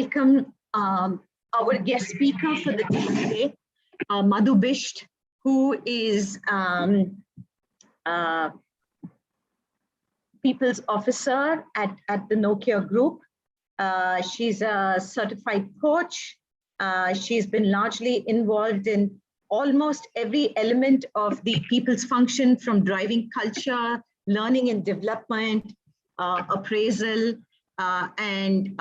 welcome our guest speaker for the day today, Madhu Bisht, who is People's Officer at the Nokia Group. She's a certified coach. She's been largely involved in almost every element of the people's function, from driving culture, learning and development, appraisal, and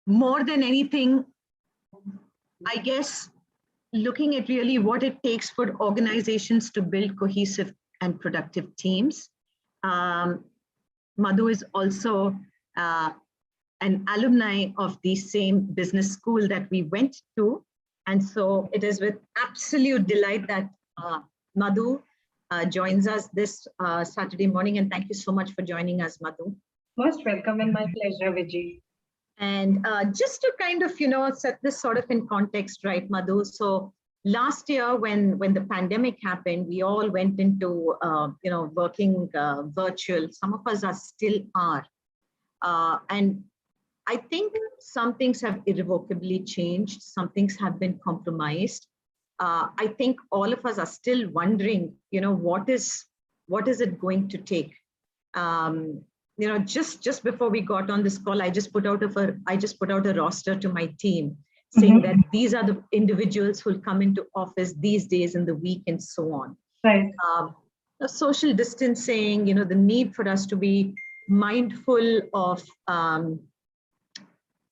more than anything, I guess, looking at really what it takes for organizations to build cohesive and productive teams. Madhu is also an alumni of the same business school that we went to. And so it is with absolute delight that Madhu joins us this Saturday morning. And thank you so much for joining us, Madhu. Most welcome and my pleasure, Vijay. And just to kind of, set this sort of in context, right, Madhu? So last year, when the pandemic happened, we all went into, working virtual. Some of us still are. And I think some things have irrevocably changed. Some things have been compromised. I think all of us are still wondering, what is it going to take? Just before we got on this call, I just put out a roster to my team saying that these are the individuals who will come into office these days in the week and so on. Right. The social distancing, the need for us to be mindful of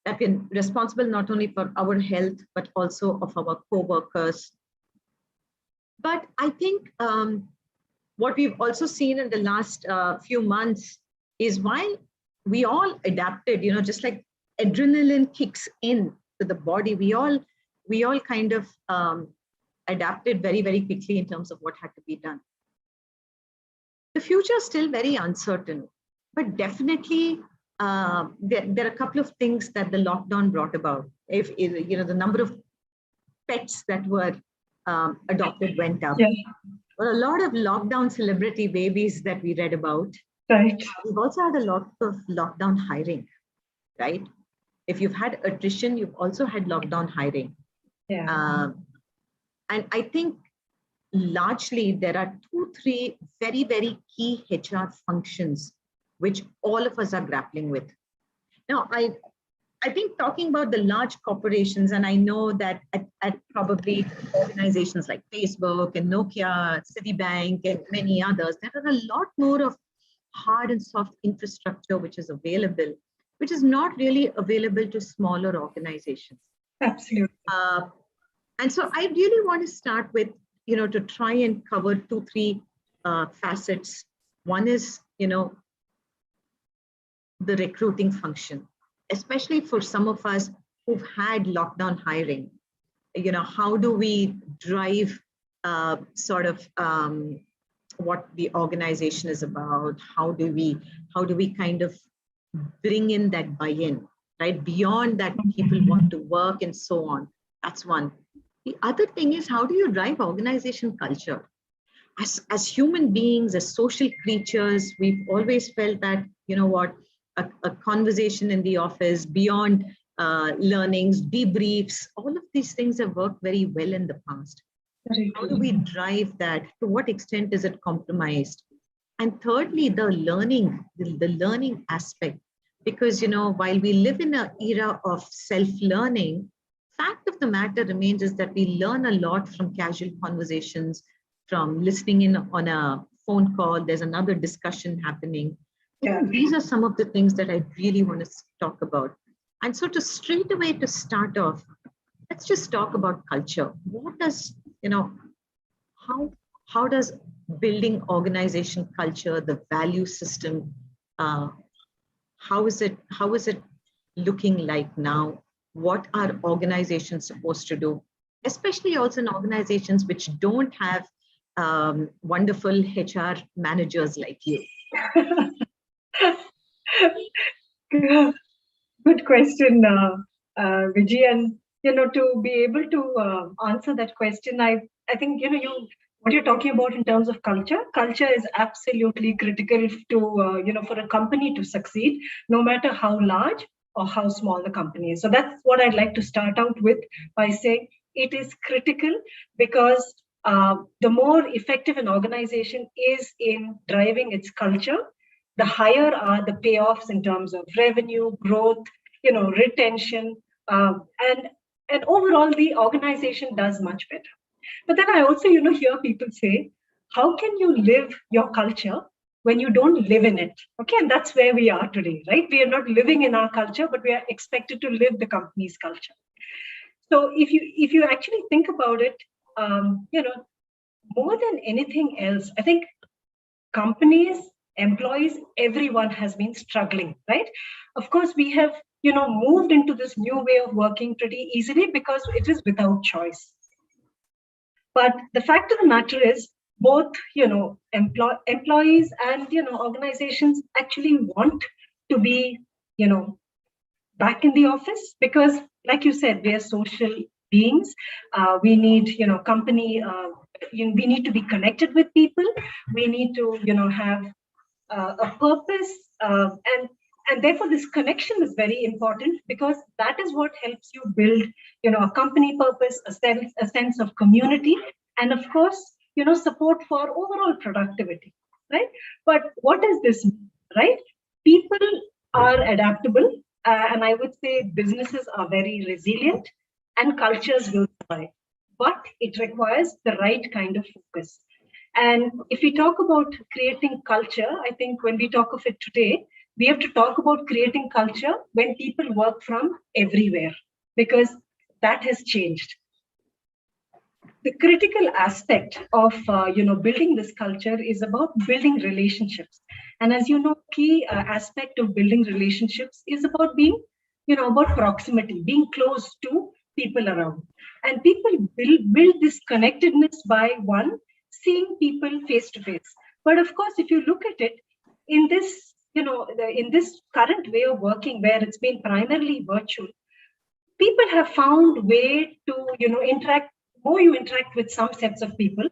that we're responsible not only for our health, but also of our co-workers. But I think what we've also seen in the last few months is while we all adapted, just like adrenaline kicks in to the body, we all kind of adapted very, very quickly in terms of what had to be done. The future is still very uncertain, but definitely there are a couple of things that the lockdown brought about. If the number of pets that were adopted went up. Yeah. Or a lot of lockdown celebrity babies that we read about. Right. We've also had a lot of lockdown hiring, right? If you've had attrition, you've also had lockdown hiring. Yeah. And I think largely there are 2-3 very, very key HR functions which all of us are grappling with. Now, I think talking about the large corporations, and I know that at probably organizations like Facebook and Nokia, Citibank, and many others, there are a lot more of hard and soft infrastructure which is available, which is not really available to smaller organizations. Absolutely. And so I really want to start with, to try and cover 2-3 facets. One is, the recruiting function, especially for some of us who've had lockdown hiring. How do we drive what the organization is about? How do we kind of bring in that buy-in, right? Beyond that, people want to work and so on. That's one. The other thing is, how do you drive organization culture? As human beings, as social creatures, we've always felt that, a conversation in the office, beyond learnings, debriefs, all of these things have worked very well in the past. How do we drive that? To what extent is it compromised? And thirdly, the learning aspect, because, while we live in an era of self-learning, fact of the matter remains is that we learn a lot from casual conversations, from listening in on a phone call. There's another discussion happening. Yeah. These are some of the things that I really want to talk about. And so to start off, let's just talk about culture. What does, how does building organization culture, the value system, how is it looking like now? What are organizations supposed to do? Especially also in organizations which don't have wonderful HR managers like you. Good question, Vijay. And to be able to answer that question, I think you what you're talking about in terms of culture, culture is absolutely critical to, for a company to succeed, no matter how large or how small the company is. So that's what I'd like to start out with by saying it is critical because the more effective an organization is in driving its culture, the higher are the payoffs in terms of revenue, growth, retention, and overall the organization does much better. But then I also, hear people say, how can you live your culture when you don't live in it? Okay, and that's where we are today, right? We are not living in our culture, but we are expected to live the company's culture. So if you actually think about it, more than anything else, I think companies, employees, everyone has been struggling, right? Of course, we have, moved into this new way of working pretty easily because it is without choice. But the fact of the matter is, both employees and organizations actually want to be back in the office because, like you said, we are social beings. We need company. We need to be connected with people. We need to have a purpose, and therefore this connection is very important because that is what helps you build a company purpose, a sense of community, and of course support for overall productivity, right? But what does this mean, right? People are adaptable, and I would say businesses are very resilient, and cultures will survive, but it requires the right kind of focus. And if we talk about creating culture, I think when we talk of it today, we have to talk about creating culture when people work from everywhere, because that has changed. The critical aspect of building this culture is about building relationships. And as you know, key aspect of building relationships is about being, about proximity, being close to people around. And people build this connectedness by one, seeing people face to face. But of course, if you look at it in this, in this current way of working where it's been primarily virtual, people have found way to interact. More you interact with some sets of people,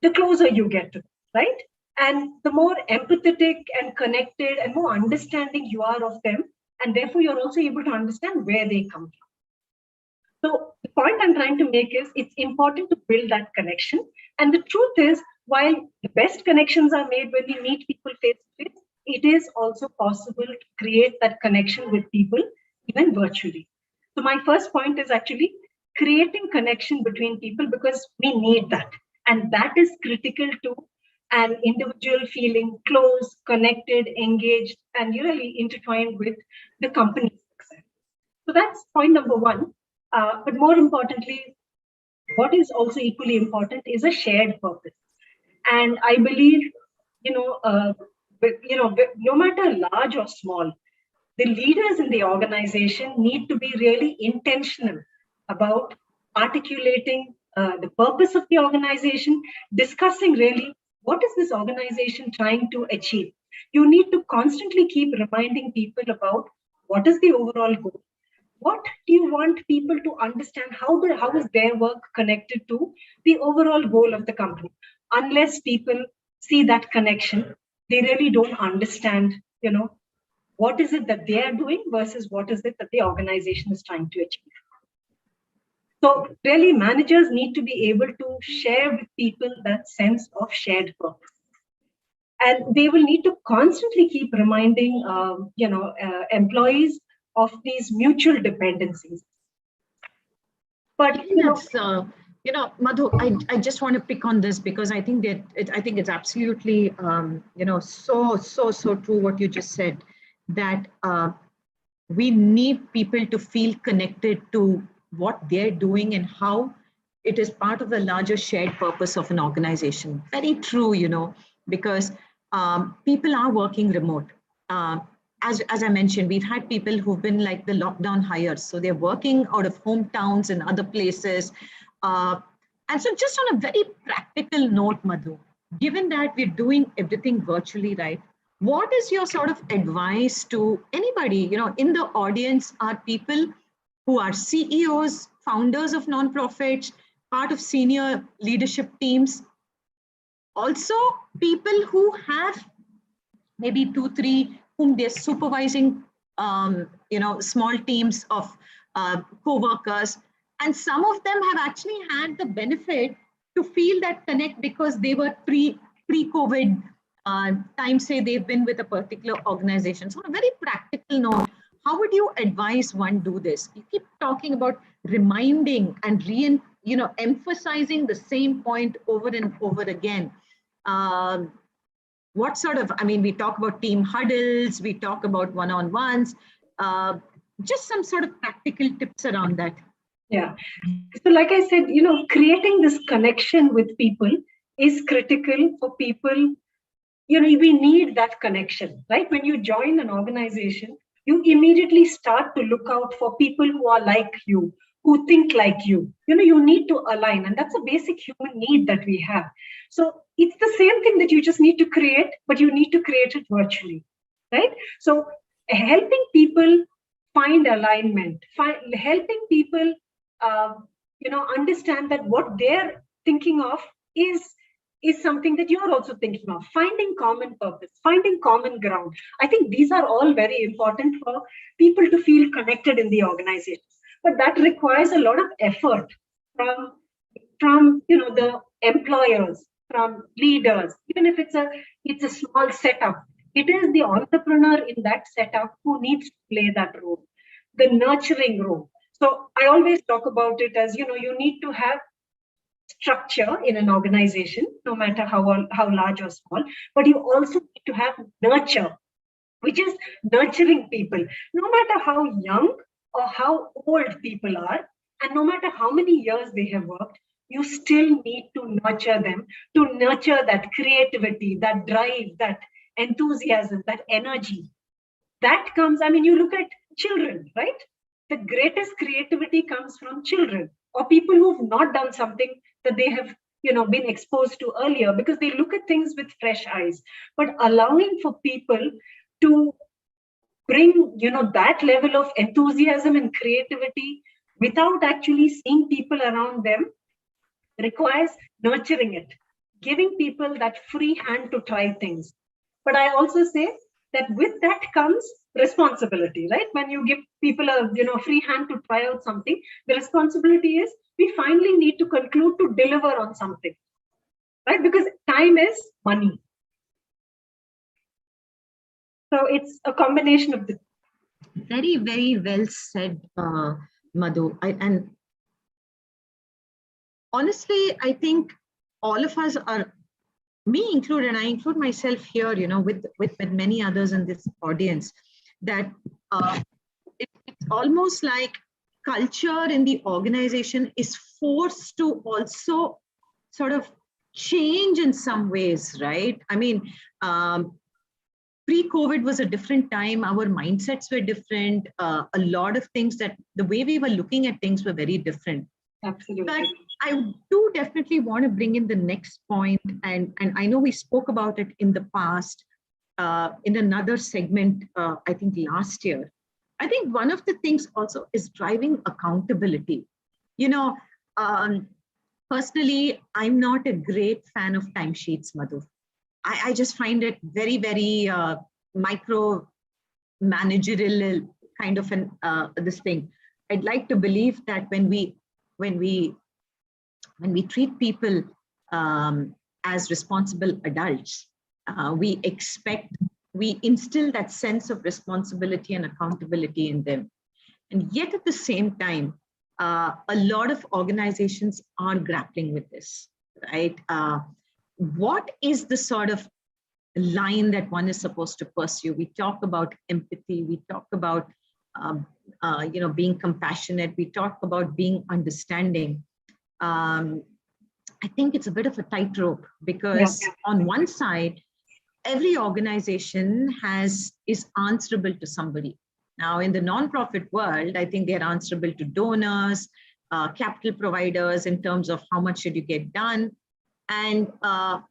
the closer you get to them, right? And the more empathetic and connected and more understanding you are of them, and therefore you're also able to understand where they come from. So the point I'm trying to make is it's important to build that connection. And the truth is, while the best connections are made when we meet people face to face, it is also possible to create that connection with people even virtually. So my first point is actually creating connection between people because we need that. And that is critical to an individual feeling close, connected, engaged, and really intertwined with the company's success. So that's point number one. But more importantly, what is also equally important is a shared purpose. And I believe, no matter large or small, the leaders in the organization need to be really intentional about articulating the purpose of the organization, discussing really what is this organization trying to achieve. You need to constantly keep reminding people about what is the overall goal. What do you want people to understand? How is their work connected to the overall goal of the company? Unless people see that connection, they really don't understand, what is it that they are doing versus what is it that the organization is trying to achieve. So really managers need to be able to share with people that sense of shared purpose. And they will need to constantly keep reminding, employees of these mutual dependencies. But Madhu, I just want to pick on this because I think that I think it's absolutely so true what you just said, that we need people to feel connected to what they're doing and how it is part of the larger shared purpose of an organization. Very true, because people are working remote. As I mentioned, we've had people who've been like the lockdown hires. So they're working out of hometowns and other places. And so just on a very practical note, Madhu, given that we're doing everything virtually, right? What is your sort of advice to anybody, in the audience are people who are CEOs, founders of nonprofits, part of senior leadership teams, also people who have maybe 2, 3 whom they're supervising, small teams of co-workers. And some of them have actually had the benefit to feel that connect because they were pre-COVID time, say they've been with a particular organization. So on a very practical note, how would you advise one do this? You keep talking about reminding and emphasizing the same point over and over again. What sort of, I mean, we talk about team huddles, we talk about one-on-ones, just some sort of practical tips around that. Yeah. So like I said, creating this connection with people is critical for people. We need that connection, right? When you join an organization, you immediately start to look out for people who are like you, who think like you. You need to align, and that's a basic human need that we have. So it's the same thing that you just need to create, but you need to create it virtually, right? So helping people find alignment, helping people, understand that what they're thinking of is something that you're also thinking of. Finding common purpose, finding common ground. I think these are all very important for people to feel connected in the organization. But that requires a lot of effort from the employers, from leaders. Even if it's a small setup, it is the entrepreneur in that setup who needs to play that role, the nurturing role. So I always talk about it as, you need to have structure in an organization, no matter how large or small, but you also need to have nurture, which is nurturing people, no matter how young or how old people are, and no matter how many years they have worked, you still need to nurture them, to nurture that creativity, that drive, that enthusiasm, that energy. That comes, I mean, you look at children, right? The greatest creativity comes from children or people who've not done something that they have been exposed to earlier, because they look at things with fresh eyes. But allowing for people to bring that level of enthusiasm and creativity without actually seeing people around them requires nurturing it, giving people that free hand to try things. But I also say that with that comes responsibility, right? When you give people a free hand to try out something, the responsibility is we finally need to conclude to deliver on something, right? Because time is money. So it's a combination of the. Very, very well said, Madhu. And honestly, I think all of us are, me included, and I include myself here, with many others in this audience, that it's almost like culture in the organization is forced to also sort of change in some ways, right? I mean, pre-COVID was a different time. Our mindsets were different. A lot of things, that the way we were looking at things were very different. Absolutely. But I do definitely want to bring in the next point, and I know we spoke about it in the past, in another segment, I think last year. I think one of the things also is driving accountability. Personally, I'm not a great fan of timesheets, Madhu. I just find it very, very micro managerial kind of this thing. I'd like to believe that when we treat people as responsible adults, we instill that sense of responsibility and accountability in them. And yet at the same time, a lot of organizations are grappling with this, right? What is the sort of line that one is supposed to pursue? We talk about empathy, we talk about being compassionate, we talk about being understanding. I think it's a bit of a tightrope, because on one side, every organization is answerable to somebody. Now, in the nonprofit world, I think they're answerable to donors, capital providers, in terms of how much should you get done. And while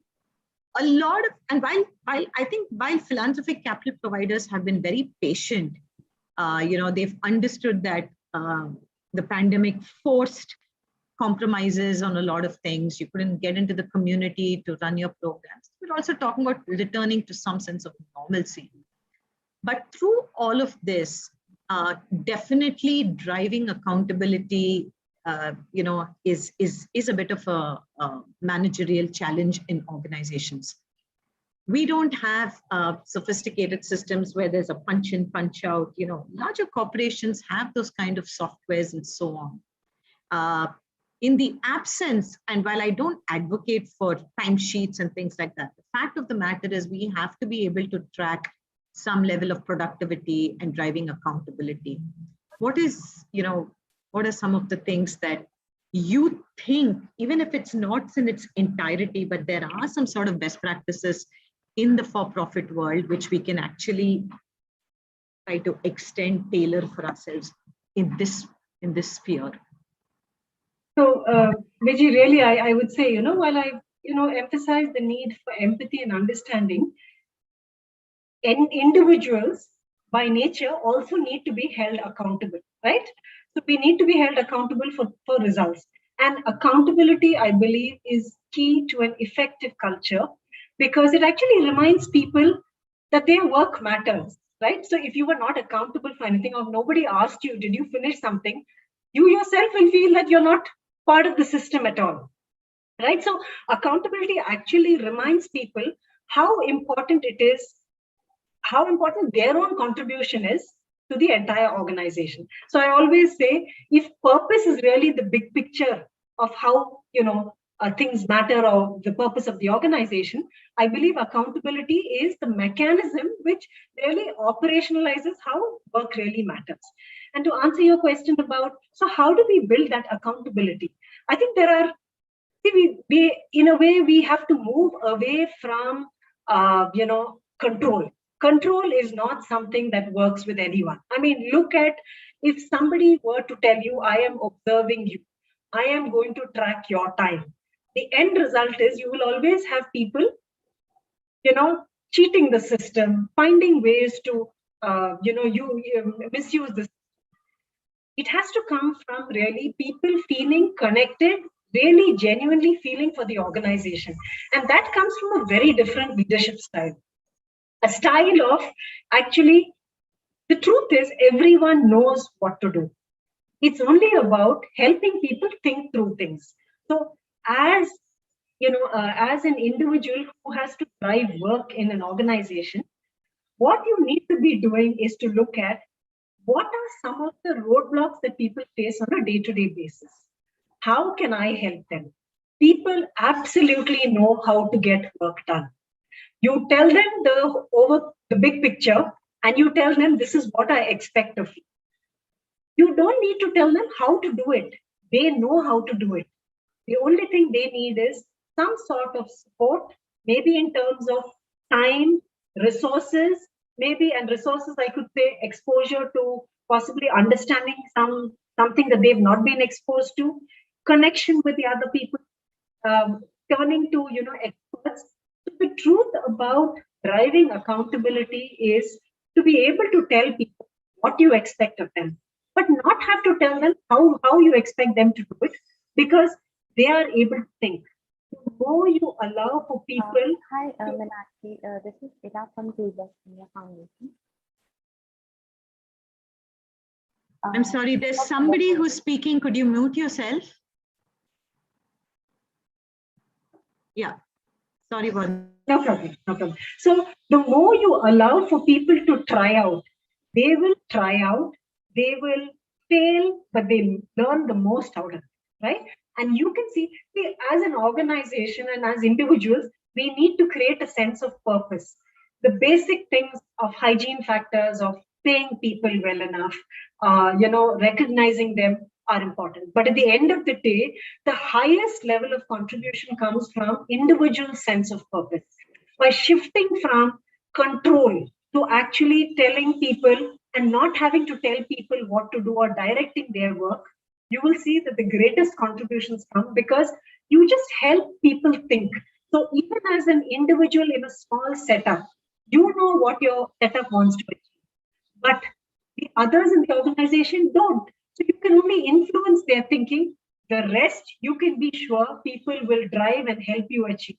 philanthropic capital providers have been very patient, they've understood that the pandemic forced compromises on a lot of things. You couldn't get into the community to run your programs. We're also talking about returning to some sense of normalcy. But through all of this, definitely driving accountability, is a bit of a managerial challenge in organizations. We don't have sophisticated systems where there's a punch in, punch out. Larger corporations have those kind of softwares and so on. In the absence, and while I don't advocate for timesheets and things like that, the fact of the matter is we have to be able to track some level of productivity and driving accountability. What are some of the things that you think, even if it's not in its entirety, but there are some sort of best practices in the for-profit world, which we can actually try to extend, tailor for ourselves in this sphere? So, Vijay, really, I would say, while I, emphasize the need for empathy and understanding, individuals by nature also need to be held accountable, right? So we need to be held accountable for results. And accountability, I believe, is key to an effective culture, because it actually reminds people that their work matters, right? So if you were not accountable for anything, or nobody asked you, did you finish something, you yourself will feel that you're not part of the system at all, right? So accountability actually reminds people how important it is, how important their own contribution is to the entire organization. So I always say, if purpose is really the big picture of how things matter, or the purpose of the organization, I believe accountability is the mechanism which really operationalizes how work really matters. And to answer your question about, so how do we build that accountability? I think there are, we in a way, we have to move away from control. Control is not something that works with anyone. I mean, look at, if somebody were to tell you, I am observing you, I am going to track your time, the end result is you will always have people, cheating the system, finding ways to, misuse this. It has to come from really people feeling connected, really genuinely feeling for the organization. And that comes from a very different leadership style. A style of, actually, the truth is everyone knows what to do. It's only about helping people think through things. So as as an individual who has to drive work in an organization, what you need to be doing is to look at what are some of the roadblocks that people face on a day-to-day basis. How can I help them? People absolutely know how to get work done. You tell them the big picture, and you tell them this is what I expect of you. You don't need to tell them how to do it. They know how to do it. The only thing they need is some sort of support, maybe in terms of time, resources, maybe, and resources, I could say exposure to possibly understanding something that they've not been exposed to, connection with the other people, turning to experts. So the truth about driving accountability is to be able to tell people what you expect of them, but not have to tell them how you expect them to do it, because they are able to think. The more you allow for people. Hi, Meenakshi. This is Ira from Global India Foundation. I'm sorry, there's somebody who's speaking. Could you mute yourself? Yeah, sorry about that. No problem. So the more you allow for people to try out, they will try out, they will fail, but they learn the most out of it, right? And you can see, as an organization and as individuals, we need to create a sense of purpose. The basic things of hygiene factors, of paying people well enough, recognizing them are important. But at the end of the day, the highest level of contribution comes from individual sense of purpose. By shifting from control to actually telling people and not having to tell people what to do or directing their work, you will see that the greatest contributions come because you just help people think. So even as an individual in a small setup, you know what your setup wants to achieve, but the others in the organization don't. So you can only influence their thinking The rest, you can be sure people will drive and help you achieve.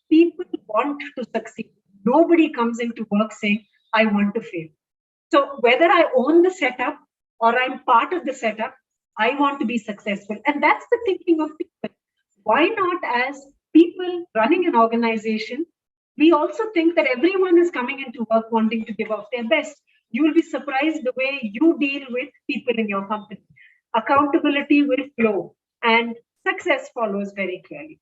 People want to succeed. Nobody comes into work saying, I want to fail. So whether I own the setup or I'm part of the setup, I want to be successful. And that's the thinking of people. Why not, as people running an organization, we also think that everyone is coming into work wanting to give off their best. You will be surprised the way you deal with people in your company. Accountability will flow and success follows very clearly.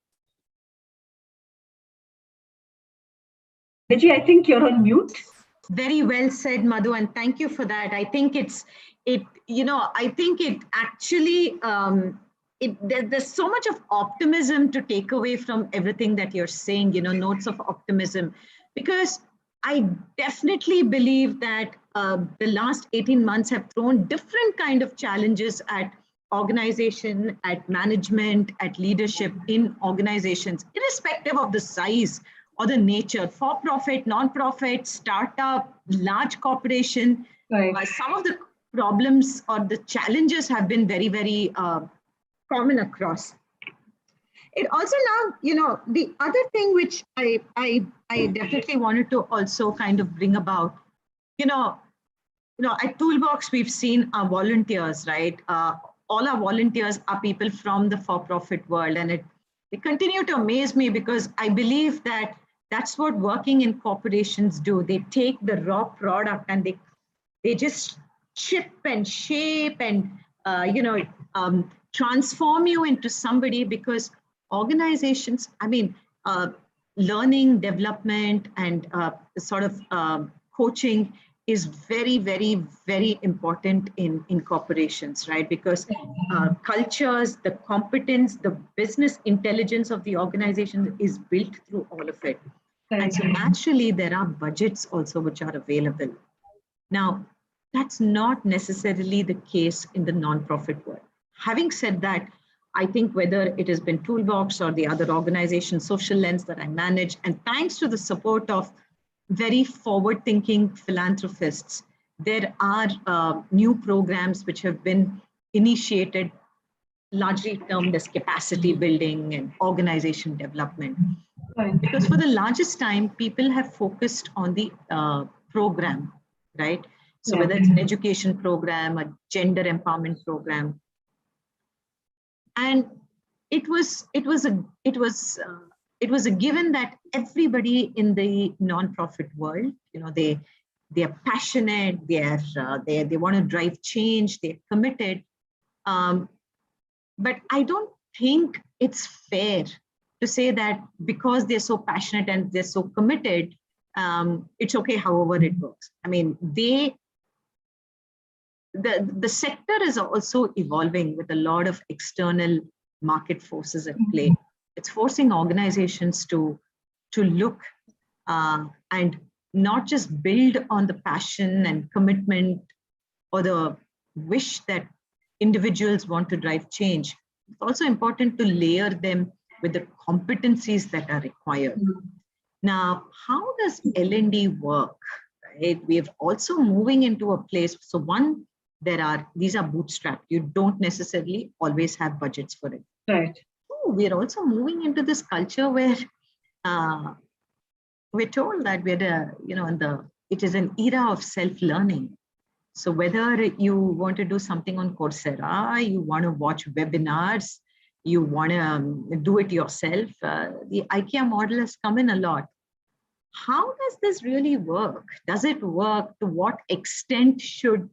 Vijay, I think you're on mute. Very well said, Madhu, and thank you for that. I think I think it actually, there's so much of optimism to take away from everything that you're saying, notes of optimism, because I definitely believe that the last 18 months have thrown different kind of challenges at organization, at management, at leadership in organizations, irrespective of the size or the nature, for-profit, non-profit, startup, large corporation. Right. Some of the problems or the challenges have been very, very common across. It also now, the other thing which I definitely wanted to also kind of bring about, at Toolbox, we've seen our volunteers, right? All our volunteers are people from the for-profit world, and they continue to amaze me because I believe that that's what working in corporations do. They take the raw product and they just chip and shape and transform you into somebody, because organizations, learning, development, and sort of coaching is very, very, very important in corporations, right? Because cultures, the competence, the business intelligence of the organization is built through all of it. And so naturally, there are budgets also which are available. Now, that's not necessarily the case in the nonprofit world. Having said that, I think whether it has been Toolbox or the other organization, Social Lens, that I manage, and thanks to the support of very forward-thinking philanthropists, there are new programs which have been initiated, largely termed as capacity building and organization development. Because for the largest time, people have focused on the program, right? So whether it's an education program, a gender empowerment program, and it was a given that everybody in the nonprofit world, they are passionate, they want to drive change, they're committed. But I don't think it's fair to say that because they're so passionate and they're so committed, it's okay however it works. I mean, the sector is also evolving with a lot of external market forces at play. It's forcing organizations to look and not just build on the passion and commitment or the wish that individuals want to drive change. It's also important to layer them with the competencies that are required. Now, how does L&D work? Right? We are also moving into a place. So one, these are bootstrapped. You don't necessarily always have budgets for it. Right. We're also moving into this culture where we're told that it is an era of self-learning. So whether you want to do something on Coursera, you want to watch webinars, you want to do it yourself, the IKEA model has come in a lot. How does this really work? Does it work? To what extent should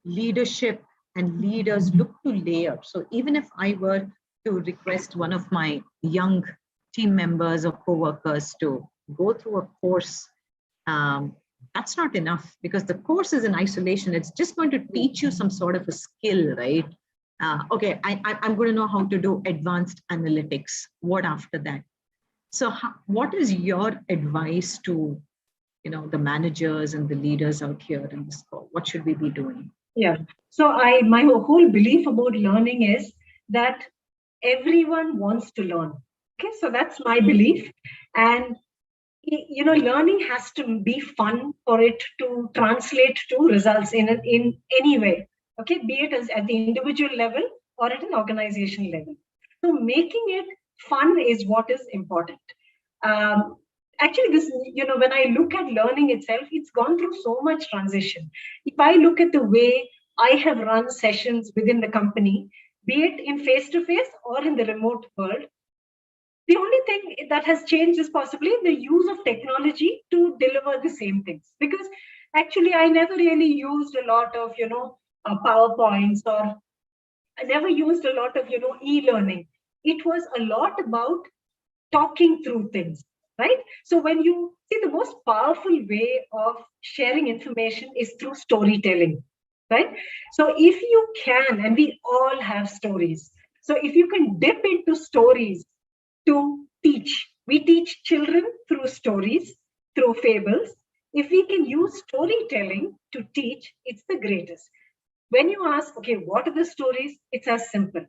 leadership and leaders look to layer? So even if I were to request one of my young team members or co-workers to go through a course, that's not enough, because the course is in isolation. It's just going to teach you some sort of a skill, right? Okay, I'm going to know how to do advanced analytics. What after that? So what is your advice to the managers and the leaders out here in this call? What should we be doing? Yeah. So my whole belief about learning is that everyone wants to learn. Okay, so that's my belief. And learning has to be fun for it to translate to results in any way. Okay, be it at the individual level or at an organization level. So making it fun is what is important. Actually, this, when I look at learning itself, it's gone through so much transition. If I look at the way I have run sessions within the company, be it in face-to-face or in the remote world, the only thing that has changed is possibly the use of technology to deliver the same things. Because actually, I never really used a lot of, PowerPoints, or I never used a lot of, e-learning. It was a lot about talking through things, right? So when you see, the most powerful way of sharing information is through storytelling, right? So if you can, and we all have stories. So if you can dip into stories to teach, we teach children through stories, through fables. If we can use storytelling to teach, it's the greatest. When you ask, okay, what are the stories? It's as simple.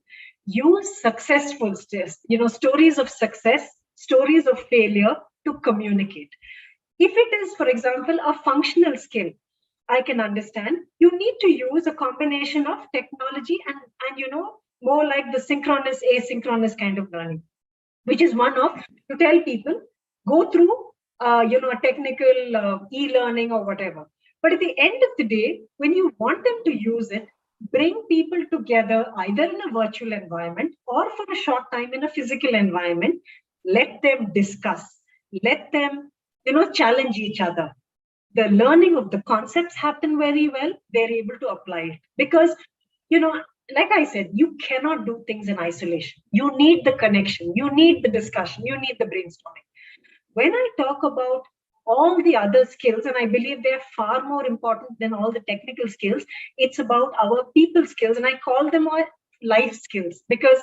Use successful stories of success, stories of failure to communicate. If it is, for example, a functional skill, I can understand. You need to use a combination of technology and more like the synchronous, asynchronous kind of learning, which is one of, to tell people, go through a technical e-learning or whatever. But at the end of the day, when you want them to use it, bring people together either in a virtual environment or for a short time in a physical environment. Let them discuss, let them challenge each other. The learning of the concepts happen very well. They're able to apply it because, you know like I said, you cannot do things in isolation. You need the connection, you need the discussion, you need the brainstorming. When I talk about all the other skills, and I believe they're far more important than all the technical skills, it's about our people skills, and I call them our life skills. Because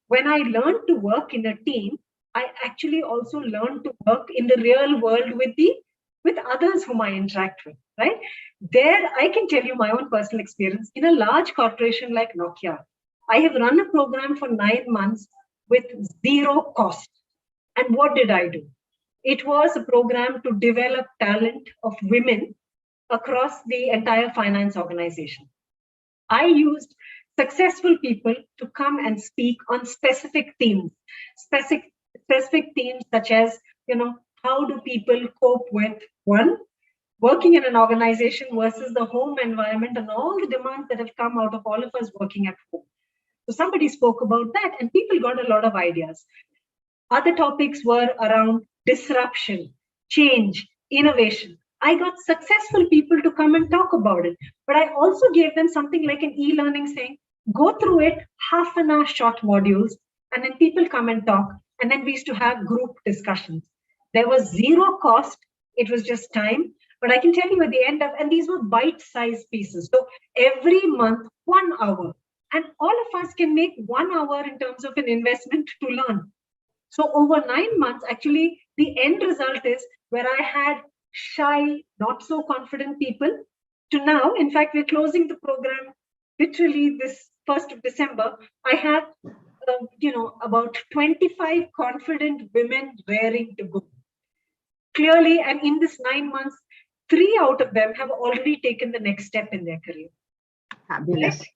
when I learned to work in a team, I actually also learned to work in the real world with others whom I interact with, right? There, I can tell you my own personal experience. In a large corporation like Nokia, I have run a program for 9 months with zero cost. And what did I do? It was a program to develop talent of women across the entire finance organization. I used successful people to come and speak on specific, specific themes such as, how do people cope with one, working in an organization versus the home environment and all the demands that have come out of all of us working at home. So somebody spoke about that and people got a lot of ideas. Other topics were around disruption, change, innovation. I got successful people to come and talk about it. But I also gave them something like an e-learning saying, go through it, half an hour short modules, and then people come and talk. And then we used to have group discussions. There was zero cost. It was just time. But I can tell you at the end of, and these were bite-sized pieces. So every month, 1 hour. And all of us can make 1 hour in terms of an investment to learn. So over 9 months, actually, the end result is where I had shy, not so confident people to now, in fact, we're closing the program literally this 1st of December. I have, about 25 confident women raring to go. Clearly, and in this 9 months, 3 out of them have already taken the next step in their career. Fabulous. Right?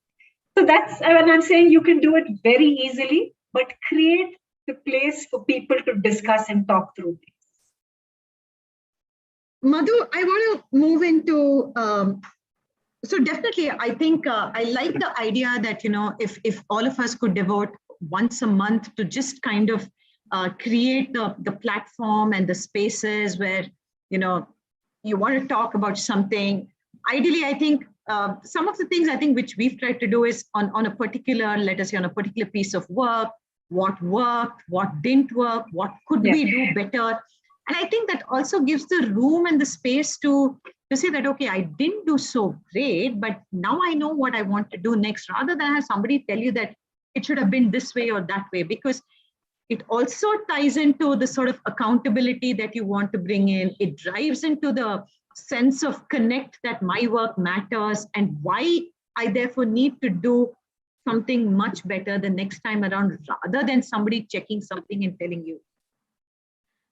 So that's, and I'm saying you can do it very easily, but create the place for people to discuss and talk through things. Madhu, I want to move into, so definitely, I think I like the idea that, if all of us could devote once a month to just kind of create the platform and the spaces where, you want to talk about something. Ideally, I think some of the things I think which we've tried to do is on a particular, let us say on a particular piece of work, what worked, what didn't work, what could we do better. And I think that also gives the room and the space to say that, okay, I didn't do so great, but now I know what I want to do next, rather than have somebody tell you that it should have been this way or that way, because it also ties into the sort of accountability that you want to bring in. It drives into the sense of connect that my work matters and why I therefore need to do something much better the next time around, rather than somebody checking something and telling you.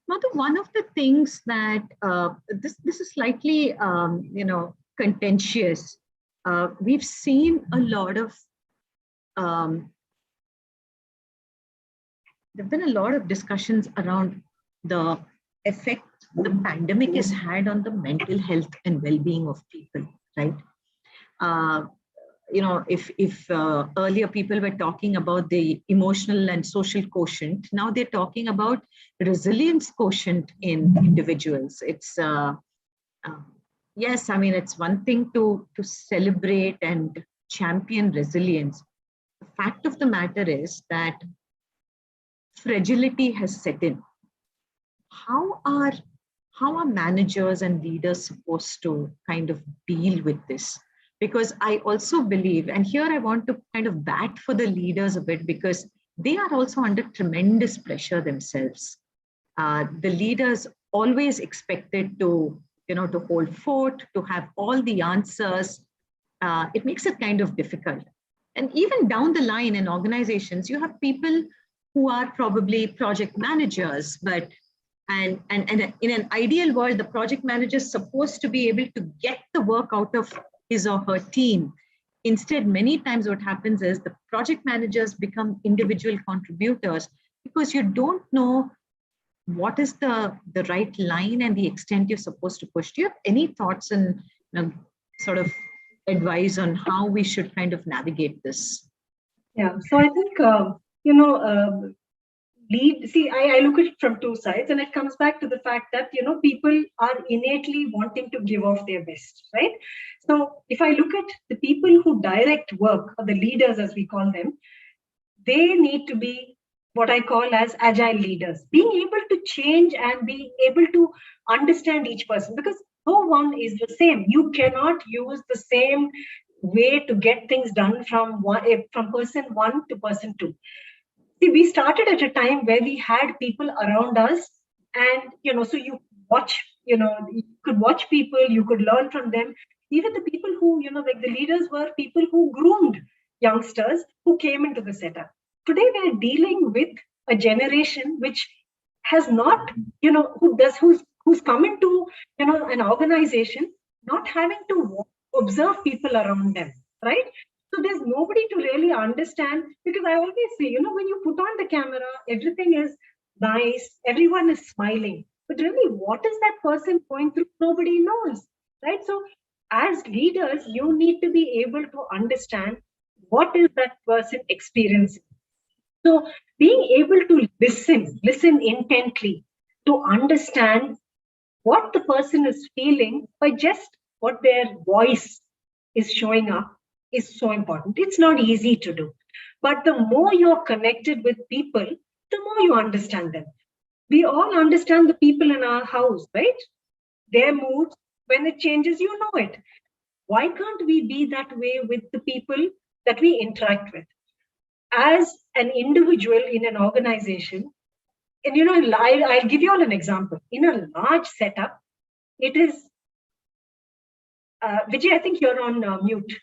Madhu, one of the things that this is slightly contentious. We've seen a lot of There've been a lot of discussions around the effect the pandemic has had on the mental health and well-being of people, right? Uh, if earlier people were talking about the emotional and social quotient, now they're talking about resilience quotient in individuals. It's uh, yes, I mean, it's one thing to celebrate and champion resilience. The fact of the matter is that fragility has set in. How are how are managers and leaders supposed to kind of deal with this? Because I also believe, and here I want to kind of bat for the leaders a bit, because they are also under tremendous pressure themselves. The leaders always expected to, to hold fort, to have all the answers. It makes it kind of difficult. And even down the line in organizations, you have people who are probably project managers, but and in an ideal world, the project manager is supposed to be able to get the work out of his or her team. Instead, many times what happens is the project managers become individual contributors because you don't know what is the right line and the extent you're supposed to push. Do you have any thoughts and sort of advice on how we should kind of navigate this? Yeah, so I think, I look at it from two sides, and it comes back to the fact that, people are innately wanting to give off their best, right? So if I look at the people who direct work, or the leaders as we call them, they need to be what I call as agile leaders, being able to change and be able to understand each person, because no one is the same. You cannot use the same way to get things done from person one to person two. See, we started at a time where we had people around us, and so you watch, you could watch people, you could learn from them. Even the people who, like the leaders were people who groomed youngsters who came into the setup. Today we're dealing with a generation which has not, who's come into, an organization not having to observe people around them, right? So there's nobody to really understand, because I always say, when you put on the camera, everything is nice, everyone is smiling. But really, what is that person going through? Nobody knows, right? So as leaders, you need to be able to understand what is that person experiencing. So being able to listen intently, to understand what the person is feeling by just what their voice is showing up is so important. It's not easy to do. But the more you're connected with people, the more you understand them. We all understand the people in our house, right? Their moods, when it changes, you know it. Why can't we be that way with the people that we interact with? As an individual in an organization, and I'll give you all an example. In a large setup, it is Vijay, I think you're on mute.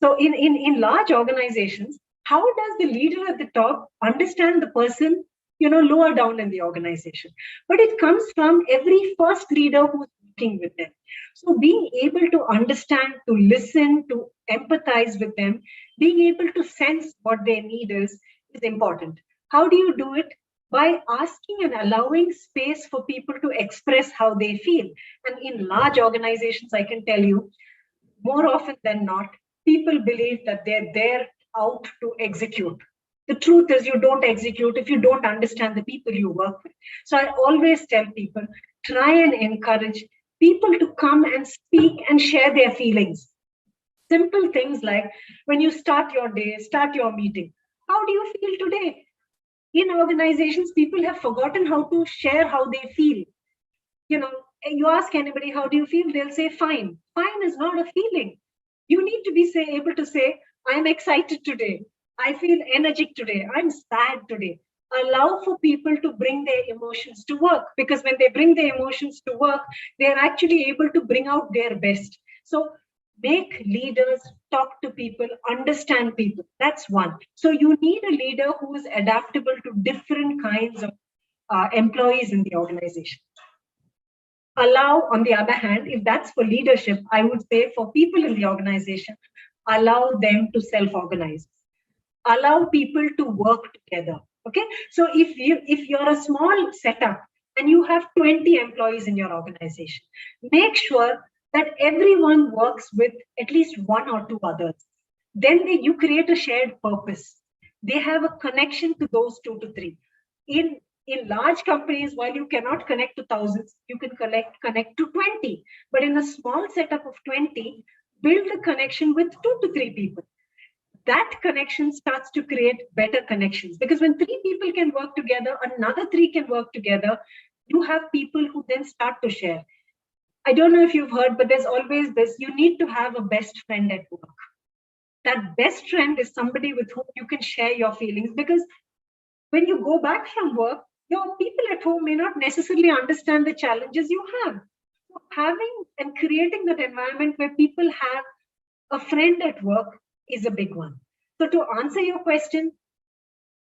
So in large organizations, how does the leader at the top understand the person, lower down in the organization? But it comes from every first leader who's working with them. So being able to understand, to listen, to empathize with them, being able to sense what their need is important. How do you do it? By asking and allowing space for people to express how they feel. And in large organizations, I can tell you, more often than not, people believe that they're there out to execute. The truth is, you don't execute if you don't understand the people you work with. So I always tell people, try and encourage people to come and speak and share their feelings. Simple things like, when you start your day, start your meeting, how do you feel today? In organizations, people have forgotten how to share how they feel. You ask anybody, how do you feel? They'll say, fine. Fine is not a feeling. You need to be able to say, I'm excited today. I feel energetic today. I'm sad today. Allow for people to bring their emotions to work, because when they bring their emotions to work, they're actually able to bring out their best. So make leaders talk to people, understand people. That's one. So you need a leader who is adaptable to different kinds of employees in the organization. Allow, on the other hand, if that's for leadership, I would say for people in the organization, allow them to self-organize. allow people to work together. Okay, so if you're a small setup and you have 20 employees in your organization, make sure that everyone works with at least one or two others. Then you create a shared purpose. They have a connection to those two to three. In large companies, while you cannot connect to thousands, you can connect to 20. But in a small setup of 20, build a connection with 2 to 3 people. That connection starts to create better connections, because when 3 people can work together, another 3 can work together. You have people who then start to share. I don't know if you've heard, but there's always this: you need to have a best friend at work. That best friend is somebody with whom you can share your feelings, because when you go back from work, your people at home may not necessarily understand the challenges you have. So having and creating that environment where people have a friend at work is a big one. So to answer your question,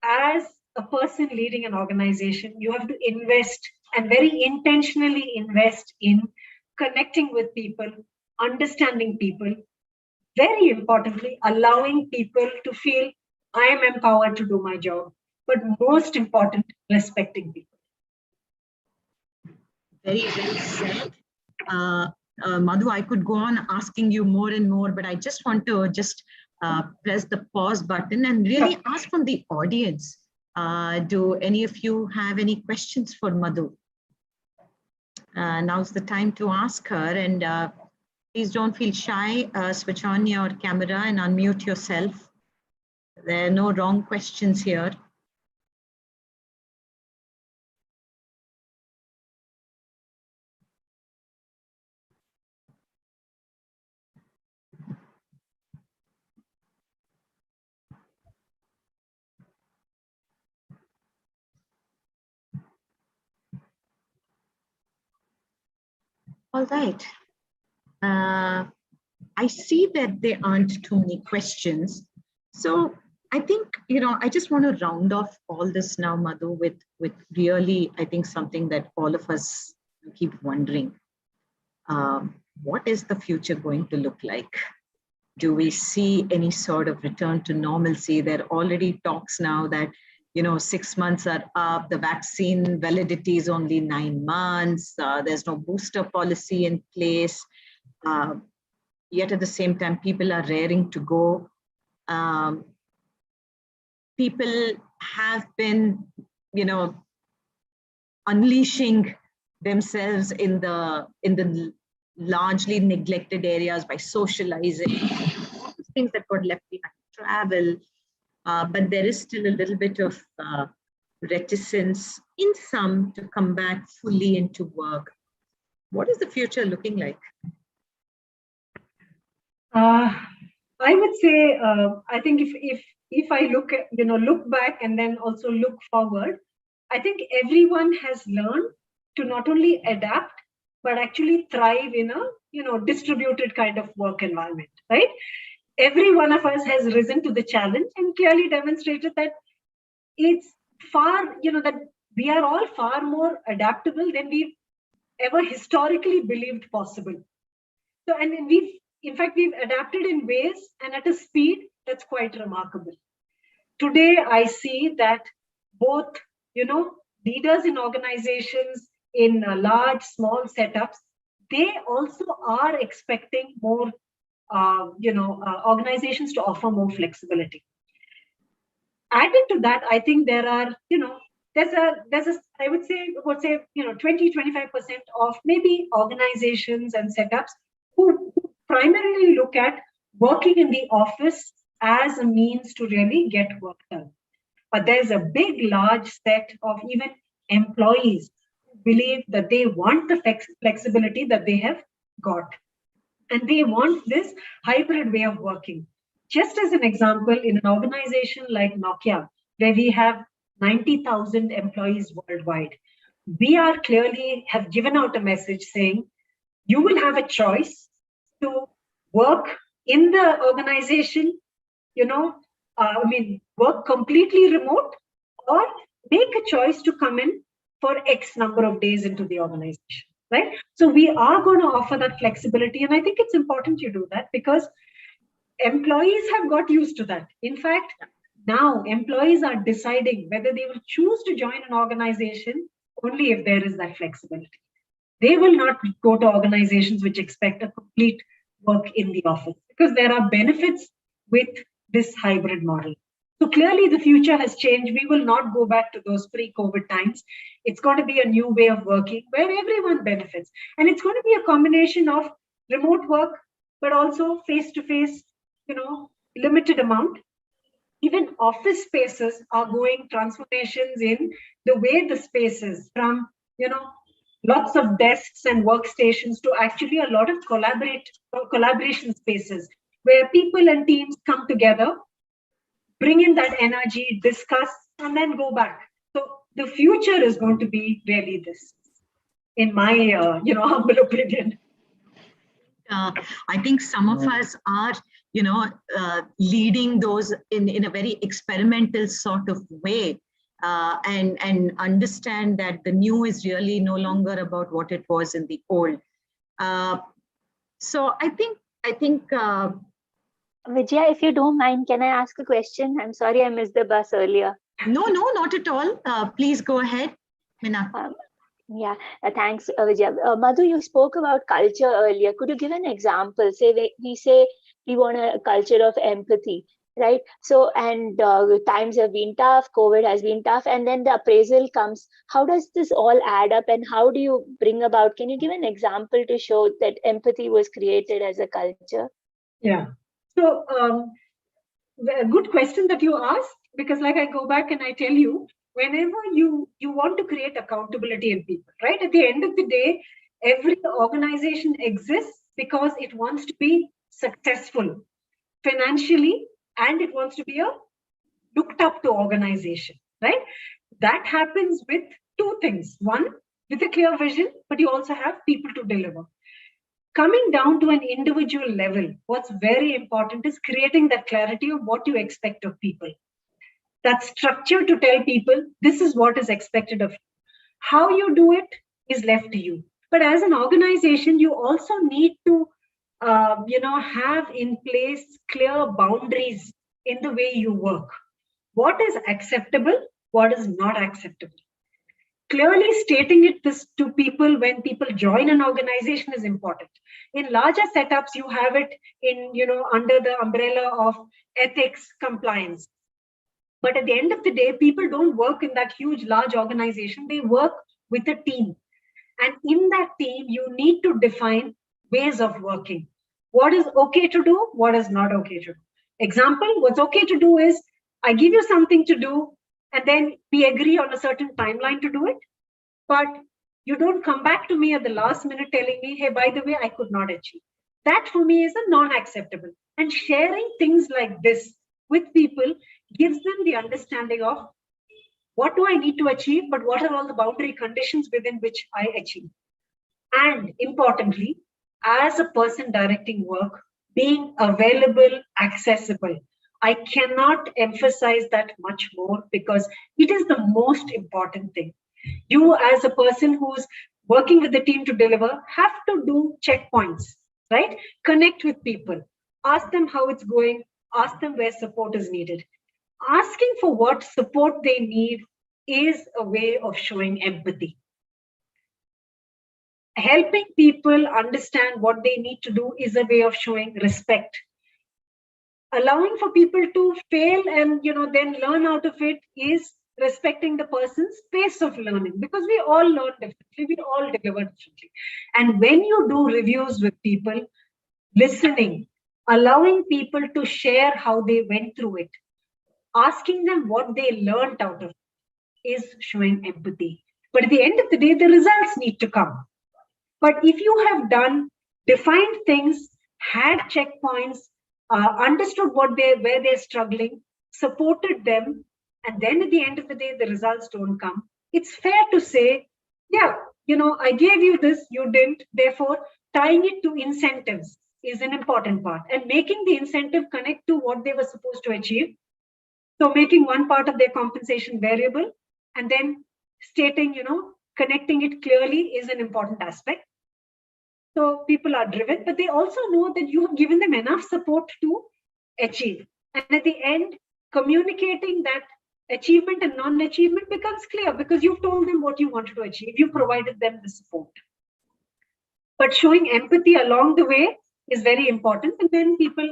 as a person leading an organization, you have to invest, and very intentionally invest, in connecting with people, understanding people, very importantly, allowing people to feel I am empowered to do my job, but most important, respecting people. Very well said. Madhu, I could go on asking you more and more, but I just want to press the pause button and really ask from the audience. Do any of you have any questions for Madhu? Now's the time to ask her, and please don't feel shy. Switch on your camera and unmute yourself. There are no wrong questions here. All right. I see that there aren't too many questions. So I think, I just want to round off all this now, Madhu, with really, I think, something that all of us keep wondering. What is the future going to look like? Do we see any sort of return to normalcy? There are already talks now that 6 months are up, the vaccine validity is only 9 months, there's no booster policy in place. Yet at the same time, people are raring to go. People have been, unleashing themselves in the largely neglected areas by socializing, all the things that got left behind, travel. But there is still a little bit of reticence in some to come back fully into work. What is the future looking like? I would say, I think if I look back and then also look forward, I think everyone has learned to not only adapt, but actually thrive in a distributed kind of work environment, right? Every one of us has risen to the challenge and clearly demonstrated that it's that we are all far more adaptable than we've ever historically believed possible. So, and we've adapted in ways and at a speed that's quite remarkable. Today, I see that both, leaders in organizations, in large, small setups, they also are expecting more, organizations to offer more flexibility. Added to that, I think there are, there's a, I would say, 20-25% of maybe organizations and setups who primarily look at working in the office as a means to really get work done. But there's a big, large set of even employees who believe that they want the flexibility that they have got. And they want this hybrid way of working. Just as an example, in an organization like Nokia, where we have 90,000 employees worldwide, we are clearly have given out a message saying, you will have a choice to work in the organization, work completely remote, or make a choice to come in for X number of days into the organization, right? So we are going to offer that flexibility. And I think it's important you do that because employees have got used to that. In fact, Now, employees are deciding whether they will choose to join an organization only if there is that flexibility. They will not go to organizations which expect a complete work in the office because there are benefits with this hybrid model. So clearly the future has changed. We will not go back to those pre-COVID times. It's going to be a new way of working where everyone benefits. And it's going to be a combination of remote work, but also face-to-face, limited amount. Even office spaces are going transformations in the way the spaces from, lots of desks and workstations to actually a lot of collaboration spaces where people and teams come together, bring in that energy, discuss, and then go back. So the future is going to be really this, in my, humble opinion. I think some of us are, leading those in a very experimental sort of way, and understand that the new is really no longer about what it was in the old. So I think. Vijaya, if you don't mind, can I ask a question? I'm sorry I missed the bus earlier. No, not at all. Please go ahead, Mina. Yeah, thanks, Vijaya. Madhu, you spoke about culture earlier. Could you give an example? Say we say we want a culture of empathy, right? So, and times have been tough, COVID has been tough, and then the appraisal comes. How does this all add up, and how do you bring about? Can you give an example to show that empathy was created as a culture? Yeah. So, a good question that you asked, because like I go back and I tell you, whenever you want to create accountability in people, right? At the end of the day, every organization exists because it wants to be successful financially, and it wants to be a looked up to organization, right? That happens with two things. One, with a clear vision, but you also have people to deliver. Coming down to an individual level, what's very important is creating that clarity of what you expect of people. That structure to tell people this is what is expected of you. How you do it is left to you. But as an organization, you also need to, have in place clear boundaries in the way you work. What is acceptable? What is not acceptable? Clearly stating it to people when people join an organization is important. In larger setups, you have it in, under the umbrella of ethics compliance. But at the end of the day, people don't work in that huge, large organization. They work with a team. And in that team, you need to define ways of working. What is okay to do? What is not okay to do? Example, what's okay to do is I give you something to do, and then we agree on a certain timeline to do it. But you don't come back to me at the last minute telling me, hey, by the way, I could not achieve. That for me is a non-acceptable. And sharing things like this with people gives them the understanding of what do I need to achieve, but what are all the boundary conditions within which I achieve. And importantly, as a person directing work, being available, accessible. I cannot emphasize that much more because it is the most important thing. You as a person who's working with the team to deliver have to do checkpoints, right? Connect with people, ask them how it's going, ask them where support is needed. Asking for what support they need is a way of showing empathy. Helping people understand what they need to do is a way of showing respect. Allowing for people to fail and then learn out of it is respecting the person's pace of learning, because we all learn differently, we all deliver differently. And when you do reviews with people, listening, allowing people to share how they went through it, asking them what they learned out of it is showing empathy. But at the end of the day, the results need to come. But if you have done, defined things, had checkpoints, understood where they're struggling, supported them, and then at the end of the day, the results don't come, it's fair to say, yeah, I gave you this, you didn't. Therefore, tying it to incentives is an important part, and making the incentive connect to what they were supposed to achieve. So making one part of their compensation variable and then stating, connecting it clearly is an important aspect. So people are driven, but they also know that you have given them enough support to achieve. And at the end, communicating that achievement and non-achievement becomes clear because you've told them what you wanted to achieve. You provided them the support. But showing empathy along the way is very important. And then people,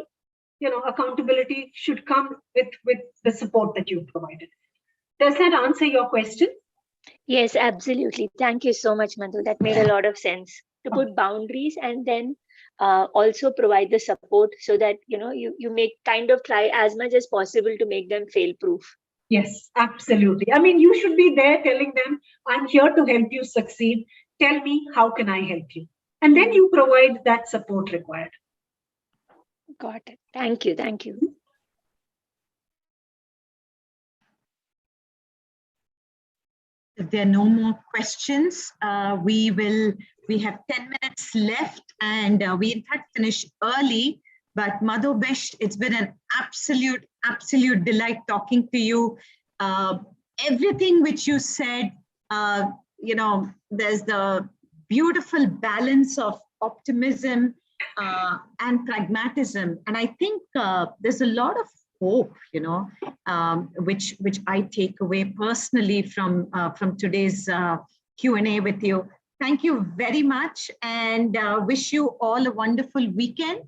accountability should come with the support that you've provided. Does that answer your question? Yes, absolutely. Thank you so much, Madhu. That made a lot of sense. To put boundaries and then also provide the support so that, you make kind of try as much as possible to make them fail proof. Yes, absolutely. I mean, you should be there telling them, I'm here to help you succeed. Tell me, how can I help you? And then you provide that support required. Got it. Thank you. Thank you. If there are no more questions, we have 10 minutes left, and we in fact finish early. But Madhu Bisht, it's been an absolute delight talking to you. Everything which you said, there's the beautiful balance of optimism and pragmatism. And I think there's a lot of hope, which I take away personally from today's Q&A with you. Thank you very much, and wish you all a wonderful weekend.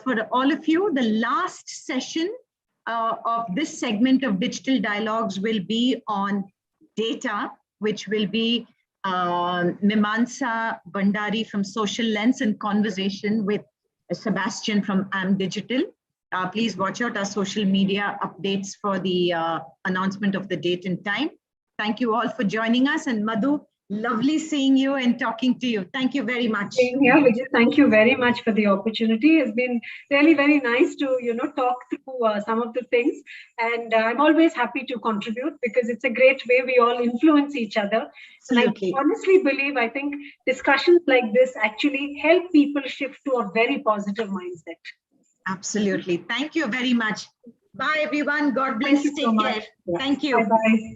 For all of you, the last session of this segment of Digital Dialogues will be on data, which will be Mimansa Bandari from Social Lens in conversation with Sebastian from Am Digital. Please watch out our social media updates for the announcement of the date and time. Thank you all for joining us. And Madhu, lovely seeing you and talking to you. Thank you very much. Yeah, Vijay, thank you very much for the opportunity. It's been really very nice to, talk through some of the things. And I'm always happy to contribute because it's a great way we all influence each other. Absolutely. And I honestly believe, I think discussions like this actually help people shift to a very positive mindset. Absolutely. Thank you very much. Bye, everyone. God bless. Thank you so Take much. care. Yeah. Thank you. Bye-bye.